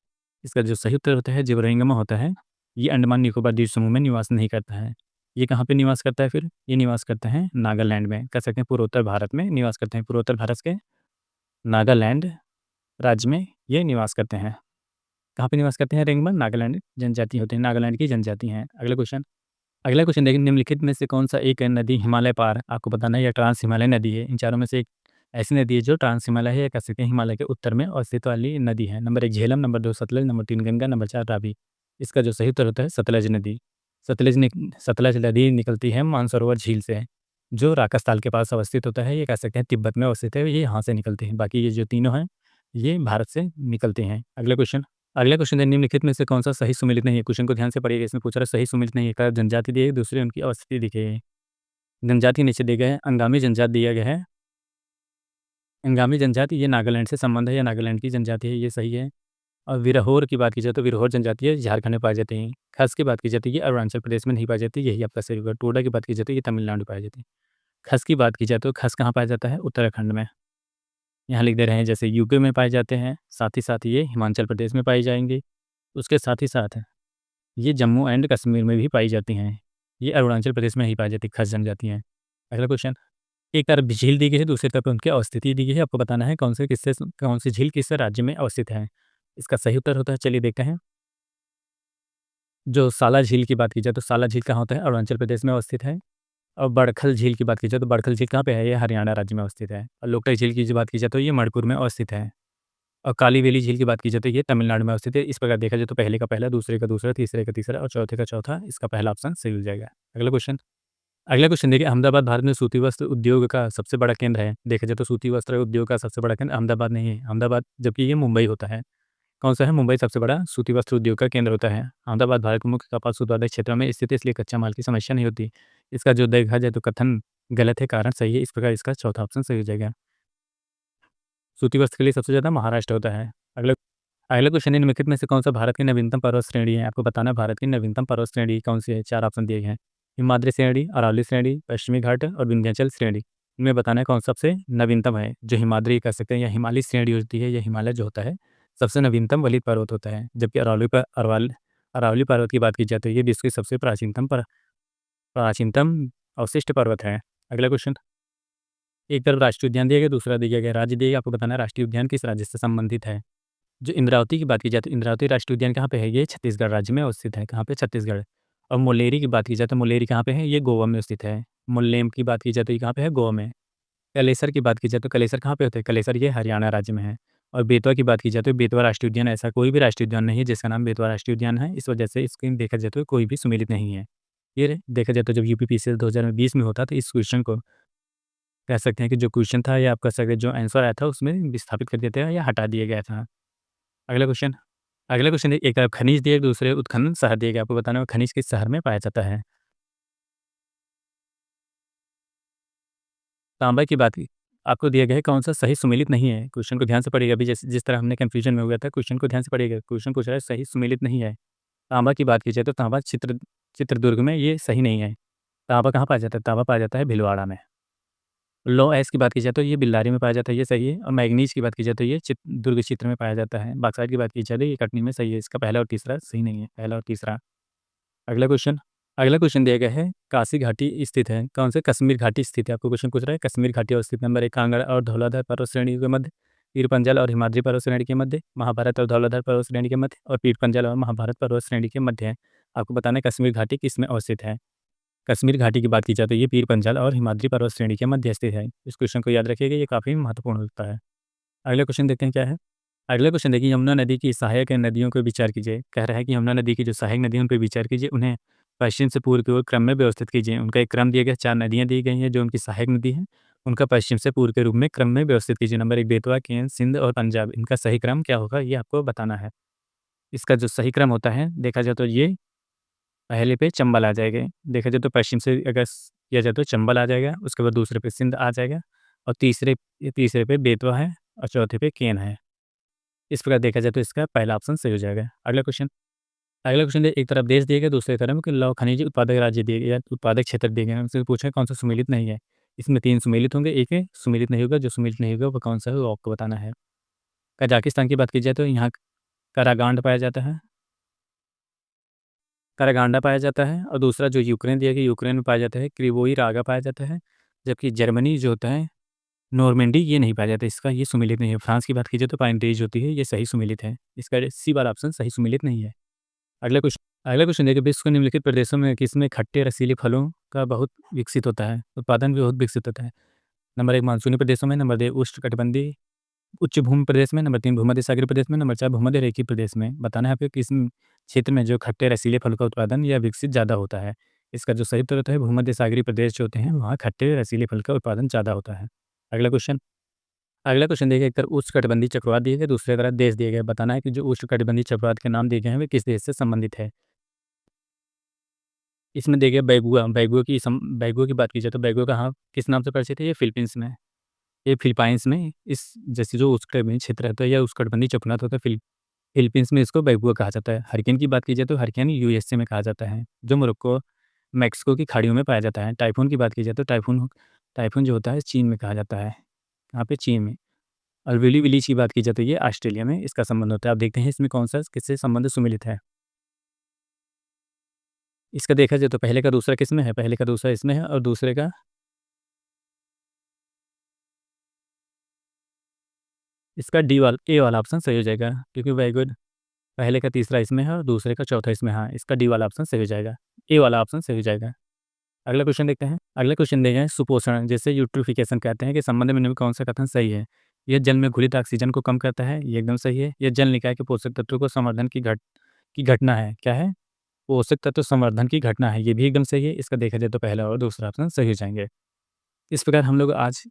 इसका जो सही उत्तर होता है जो रेंगमा होता है ये अंडमान निकोबार द्वीप समूह में निवास नहीं करता है। ये कहाँ पे निवास करता है फिर? ये निवास करता है नागालैंड में, कह सकते हैं पूर्वोत्तर भारत में निवास करते हैं। पूर्वोत्तर भारत के नागालैंड राज्य में ये निवास करते हैं। कहाँ पे निवास करते हैं? रेंगमा नागालैंड जनजाति होते हैं, नागालैंड की जनजाति हैं। अगला क्वेश्चन देखिए निम्नलिखित में से कौन सा एक नदी हिमालय पार आपको बताना है या ट्रांस हिमालय नदी है? इन चारों में से एक ऐसी नदी है जो ट्रांस हिमालय है या कह सकते हैं हिमालय के उत्तर में अस्तित्व वाली नदी है। Number 1 Jhelum, number 2 Sutlej, number 3 Ganga, number 4 Ravi. इसका जो सही उत्तर होता है सतलज नदी। सतलज नदी निकलती है मानसरोवर झील से जो राजस्थान के पास अवस्थित होता है। ये कह सकते हैं तिब्बत में अवस्थित है। ये यहाँ से निकलते हैं। बाकी ये जो तीनों हैं ये भारत से निकलते हैं। अगला क्वेश्चन है निम्नलिखित में से कौन सा सही सुमेलित नहीं है? क्वेश्चन को ध्यान से पढ़िएगा। इसमें पूछ रहा है सही सुमेलित नहीं है। एक जनजाति दी है, दूसरी उनकी अवस्थिति दिखे है। जनजाति नीचे दिए गए हैं। अंगामी जनजाति दिया गया है। अंगामी जनजाति ये नागालैंड से संबंध है या नागालैंड की जनजाति है, ये सही है। और विरहोर की बात की जाए तो विरहोर जनजाति है झारखंड में पाई जाती है। खस की बात की जाती है ये अरुणाचल प्रदेश में नहीं पाई जाती, यही आपका सही होगा। टोडा की बात की जाए तो ये तमिलनाडु में पाई जाती है। खस की बात की जाए तो खस कहाँ पाया जाता है? उत्तराखंड में। यहाँ लिख दे रहे हैं जैसे यूपी में पाए जाते हैं, साथ ही साथ ये हिमाचल प्रदेश में पाई जाएंगी। उसके साथ ही साथ ये जम्मू एंड कश्मीर में भी पाई जाती हैं। ये अरुणाचल प्रदेश में ही पाई जाती खस जनजाति हैं। अगला क्वेश्चन, एक तरफ झील दी गई है, दूसरी तरफ उनकी अवस्थिति दी गई है। आपको बताना है कौन सी झील किस राज्य में अवस्थित है? इसका सही उत्तर होता है, चलिए देखते हैं। जो साला झील की बात की जाए तो साला झील कहाँ होता है? अरुणाचल प्रदेश में अवस्थित है। और बड़खल झील की बात की जाए तो बड़खल झील कहाँ पे है? ये हरियाणा राज्य में अवस्थित है। और लोकटक झील की जो बात की जाए तो ये मणिपुर में अवस्थित है। और कालीवेली झील की बात की जाए तो ये तमिलनाडु में अवस्थित है। इस प्रकार देखा जाए तो पहले का पहला, दूसरे का दूसरा, तीसरे का तीसरा और चौथे का चौथा। इसका पहला ऑप्शन सही हो जाएगा। अगला क्वेश्चन देखिए, अहमदाबाद भारत में सूती वस्त्र उद्योग का सबसे बड़ा केंद्र है। देखा जाए तो सूती वस्त्र उद्योग का सबसे बड़ा केंद्र अहमदाबाद नहीं है, अहमदाबाद जबकि ये मुंबई होता है। कौन सा है? मुंबई सबसे बड़ा सूती वस्त्र उद्योग का केंद्र होता है। अहमदाबाद भारत के मुख्य कपास उत्पादक क्षेत्रों में स्थित है, इसलिए कच्चा माल की समस्या नहीं होती। इसका जो देखा जाए तो कथन गलत है, कारण सही है। इस प्रकार इसका चौथा ऑप्शन सही हो जाएगा। सूती वस्त्र के लिए सबसे ज़्यादा महाराष्ट्र होता है। अगला अगला क्वेश्चन है निम्नलिखित में से कौन सा भारत की नवीनतम पर्वत श्रेणी है? आपको बताना है भारत की नवीनतम पर्वत श्रेणी कौन सी है? 4 ऑप्शन दिए गए हैं। हिमाद्री श्रेणी, अरावली श्रेणी, पश्चिमी घाट और विंध्याचल श्रेणी। इनमें बताना है कौन सबसे नवीनतम है। जो हिमाद्री कह सकते हैं या हिमालय श्रेणी होती है या हिमालय जो होता है सबसे नवीनतम वलित पर्वत होता है। जबकि अरावली पर्वत की बात की जाए तो ये विश्व की सबसे प्राचीनतम अवशिष्ट पर्वत है। अगला क्वेश्चन, एक तरफ राष्ट्रीय उद्यान दिया गया, दूसरा दिया गया राज्य दिया गया। आपको बताना है राष्ट्रीय उद्यान किस राज्य से संबंधित है। जो इंद्रावती की बात की जाए तो इंद्रावती राष्ट्रीय उद्यान कहाँ पे है? ये छत्तीसगढ़ राज्य में अवस्थित है। कहाँ पे? छत्तीसगढ़। और मुल्लेरी की बात की जाए तो मुल्लेरी कहाँ पे है? ये गोवा में स्थित है। मुल्लेम की बात की जाए तो ये कहाँ पे है? गोवा में। कलेसर की बात की जाए तो कलेसर कहाँ पे होता है? कलेसर ये हरियाणा राज्य में है। और बेतवा की बात की जाए तो बेतवा राष्ट्रीय उद्यान ऐसा कोई भी राष्ट्रीय उद्यान नहीं है जिसका नाम बेतवा राष्ट्रीय उद्यान है। इस वजह से इसकी देखा जाए तो कोई भी सुमेलित नहीं है। देखा जाए तो जब यूपीपीसीएस 2020 में होता तो इस क्वेश्चन को कह सकते हैं कि जो क्वेश्चन था या आप कह सकते हैं जो आंसर आया था उसमें विस्थापित कर दिया था या हटा दिया गया था। अगला क्वेश्चन अगला क्वेश्चन एक तरफ खनिज दिए, दूसरे उत्खनन शहर दिए गए। आपको बताना है खनिज किस शहर में पाया जाता है। तांबा की बात की आपको दिया गया है कौन सा सही सुमेलित नहीं है। क्वेश्चन को ध्यान से पढ़िएगा। अभी जिस तरह हमने कंफ्यूजन में हो गया था, क्वेश्चन को ध्यान से पढ़िएगा। क्वेश्चन पूछ रहा है सही सुमेलित नहीं है। तांबा की बात की जाए तो तांबा चित्रदुर्ग में ये सही नहीं है। तांबा कहाँ पाया जाता है? तांबा पाया जाता है भीलवाड़ा में। लो एस की बात की जाए तो ये बिल्लारी में पाया जाता है, ये सही है। और मैग्नीज की बात की जाए तो ये दुर्ग क्षेत्र में पाया जाता है। बॉक्साइट की बात की जाए तो ये कटनी में सही है। इसका पहला और तीसरा सही नहीं है, पहला और तीसरा। अगला क्वेश्चन अगला क्वेश्चन दिया गया है काशी घाटी स्थित है। कौन से? कश्मीर घाटी स्थित है। आपको क्वेश्चन पूछ रहा है कश्मीर घाटी अवस्थित। नंबर 1 कांगड़ा और धौलाधार पर्वत श्रेणी के मध्य, पीर पंजल और हिमाद्री पर्वत श्रेणी के मध्य, महाभारत और धौलाधार पर्वत श्रेणी के मध्य और पीर पंजल और महाभारत पर्वत श्रेणी के मध्य है। आपको बताना है कश्मीर घाटी किस में अवस्थित है। कश्मीर घाटी की बात की जाए तो ये पीर पंजाल और हिमाद्री पर्वत श्रेणी के मध्य स्थित है। इस क्वेश्चन को याद रखिएगा, ये काफ़ी महत्वपूर्ण होता है। अगला क्वेश्चन देखते हैं क्या है। अगला क्वेश्चन देखिए, यमुना नदी की सहायक नदियों पर विचार कीजिए। कह रहा है कि यमुना नदी की जो सहायक नदी है उन पर विचार कीजिए, उन्हें पश्चिम से पूर्व की ओर क्रम में व्यवस्थित कीजिए। उनका एक क्रम दिया गया, 4 नदियाँ दी गई हैं जो उनकी सहायक नदी हैं, उनका पश्चिम से पूर्व के रूप में क्रम में व्यवस्थित कीजिए। नंबर 1 बेतवा, केन, सिंध और पंजाब, इनका सही क्रम क्या होगा ये आपको बताना है। इसका जो सही क्रम होता है देखा जाए तो ये पहले पे चंबल आ जाएगा। देखा जाए तो पश्चिम से अगर किया जाए तो चंबल आ जाएगा, उसके बाद दूसरे पे सिंध आ जाएगा और तीसरे पे बेतवा है और चौथे पे केन है। इस प्रकार देखा जाए तो इसका पहला ऑप्शन सही हो जाएगा। अगला क्वेश्चन एक तरफ देश दिए गए, दूसरी तरफ लौह खनिज उत्पादक राज्य दिए गए या उत्पादक क्षेत्र दिए गए हैं। उनसे पूछा है कौन सा सुमेलित नहीं है। इसमें 3 सुमेलित होंगे, एक है सुमेलित नहीं होगा। जो सुमेलित नहीं होगा वो कौन सा है वो आपको बताना है। कजाकिस्तान की बात की जाए तो यहाँ करागांड पाया जाता है, करागांडा पाया जाता है। और दूसरा जो यूक्रेन दिया गया, यूक्रेन में पाया जाता है क्रिवोई रागा पाया जाता है। जबकि जर्मनी जो होता है नॉर्मेंडी, ये नहीं पाया जाता, इसका ये सुमेलित नहीं है। फ्रांस की बात की जाए तो पाइनटेज होती है, ये सही सुमेलित है। इसका सी वाला ऑप्शन सही सुमेलित नहीं है। अगला क्वेश्चन देखिए, विश्व के निम्नलिखित प्रदेशों में किसमें खट्टे रसीले फलों का बहुत विकसित होता है, उत्पादन भी बहुत विकसित होता है। नंबर 1 मानसूनी प्रदेशों में, नंबर 2 उष्णकटिबंधीय उच्च भूमि प्रदेश में, नंबर 3 भूमध्य सागरीय प्रदेश में, नंबर 4 भूमध्य रेखीय प्रदेश में। बताना है आपको किस क्षेत्र में जो खट्टे रसीले फल का उत्पादन या विकसित ज़्यादा होता है। इसका जो सही उत्तर होता है भूमध्य सागरीय प्रदेश जो होते हैं वहाँ खट्टे रसीले फल का उत्पादन ज़्यादा होता है। अगला क्वेश्चन अगला क्वेश्चन देखिए, एक तरफ उष्णकटिबंधीय चक्रवात दिए गए, दूसरी तरफ देश दिए गए। बताना है कि जो उष्णकटिबंधीय चक्रवात के नाम दिए गए हैं वे किस देश से संबंधित है। इसमें देखिए बैगुआ की बात की जाए तो बैगुआ कहाँ किस नाम से परिचित है, ये फिलीपींस में। ये फिलीपाइंस में इस जैसे जो उष्णकटिबंधीय क्षेत्र रहता है या उष्णकटिबंधीय चक्रवात होता है फिलीपींस में इसको बैगुआ कहा जाता है। हरिकेन की बात की जाए तो हरिकेन यूएसए में कहा जाता है, जो मोरक्को, मेक्सिको की खाड़ियों में पाया जाता है। टाइफून की बात की जाए तो टाइफून टाइफून जो होता है चीन में कहा जाता है। यहाँ पे चीन में। और विली विलीज की बात की जाए तो ये ऑस्ट्रेलिया में इसका संबंध होता है। आप देखते हैं इसमें कौन सा किससे संबंध सुमिलित है। इसका देखा जाए तो पहले का दूसरा किस में है, पहले का दूसरा इसमें है और दूसरे का इसका ए वाला ऑप्शन सही हो जाएगा, क्योंकि वेरी गुड। पहले का तीसरा इसमें है और दूसरे का चौथा इसमें। हाँ, इसका डी वाला ऑप्शन सही हो जाएगा, ए वाला ऑप्शन सही हो जाएगा। अगला क्वेश्चन देखते हैं। अगला क्वेश्चन देखते हैं, सुपोषण जिसे यूट्रोफिकेशन कहते हैं, कि संबंध में निम्न कौन सा कथन सही है। यह जल में घुलित ऑक्सीजन को कम करता है, ये एकदम सही है। यह जल निकाय के पोषक तत्वों को संवर्धन की घटना है। क्या है? पोषक तत्व संवर्धन की घटना है, ये भी एकदम सही है। इसका देखा जाए तो पहला और दूसरा ऑप्शन सही हो जाएंगे। इस प्रकार हम लोग आज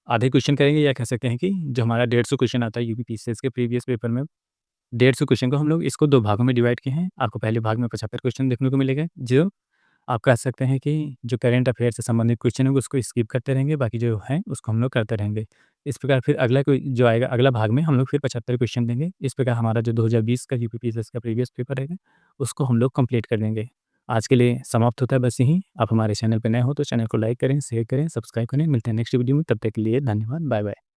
आधे क्वेश्चन करेंगे, या कह सकते हैं कि जो हमारा 150 क्वेश्चन आता है यूपीपीसीएस के प्रीवियस पेपर में, 150 क्वेश्चन को हम लोग इसको 2 भागों में डिवाइड किए हैं। आपको पहले भाग में 75 क्वेश्चन देखने को मिलेगा, जो आप कह सकते हैं कि जो करंट अफेयर से संबंधित क्वेश्चन है उसको स्किप करते रहेंगे, बाकी जो है उसको हम लोग करते रहेंगे। इस प्रकार फिर अगला कोई जो आएगा अगला भाग में हम लोग फिर 75 क्वेश्चन देंगे। इस प्रकार हमारा जो 2020 का यूपीपीएससी का प्रीवियस पेपर रहेगा उसको हम लोग कंप्लीट कर देंगे। आज के लिए समाप्त होता है बस यहीं। आप हमारे चैनल पर नए हो तो चैनल को लाइक करें, शेयर करें, सब्सक्राइब करें। मिलते हैं नेक्स्ट वीडियो में, तब तक के लिए धन्यवाद, बाय बाय।